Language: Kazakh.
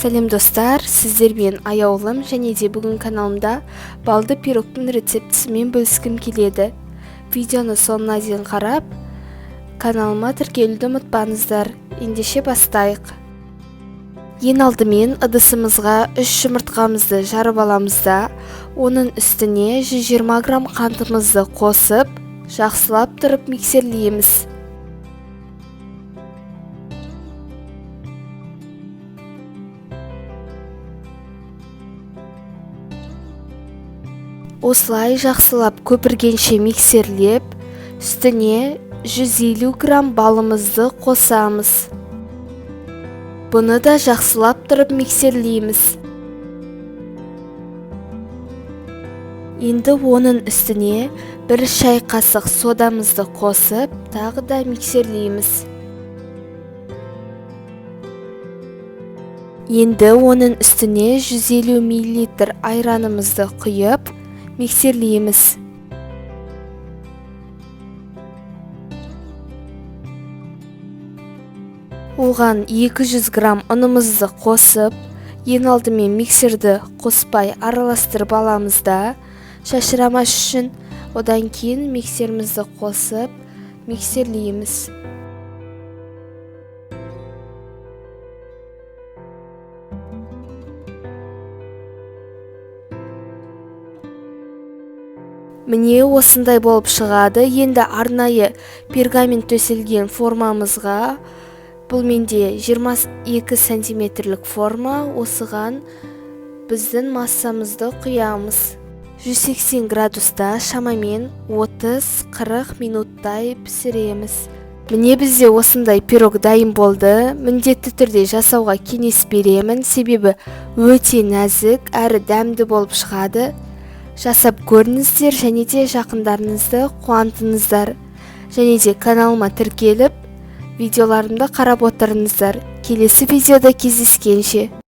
Сәлем достар, сіздермен аяулым және де бүгін каналымда балды пирогтың рецептісімен бөліскім келеді. Видеоны соңына дейін қарап, каналыма тіркелуді ұмытпаңыздар. Ендеше бастайық. Ең алдымен ыдысымызға 3 жұмыртқамызды жарып аламыз да, оның үстіне 120 грамм қантымызды қосып, жақсылап тұрып миксерлейміз. Осылай жақсылап көпіргенше миксерлеп, үстіне 150 грамм балымызды қосамыз. Бұны да жақсылап тұрып миксерлейміз. Енді оның үстіне 1 шай қасық содамызды қосып, тағы да миксерлейміз. Енді оның үстіне 150 мл айранымызды құйып, миксерлейміз. Оған 200 грамм ұнымызды қосып, ең алдымен миксерді қоспай араластырып аламыз да, шашырамас үшін одан кейін миксерімізді қосып, миксерлейміз. Міне осындай болып шығады. Енді арнайы пергамент төселген формамызға, бұл менде 22 сантиметрлік форма, осыған біздің массамызды құямыз. 180 градуста шамамен 30-40 минуттай пісіреміз. Міне бізде осындай пирог дайын болды. Міндетті түрде жасауға кеңес беремін, себебі өте нәзік әрі дәмді болып шығады. Жасап көріңіздер және де жақындарыңызды қуантыңыздар. Және де каналыма тіркеліп, видеоларымды қарап отырыңыздар. Келесі видеода кездескенше.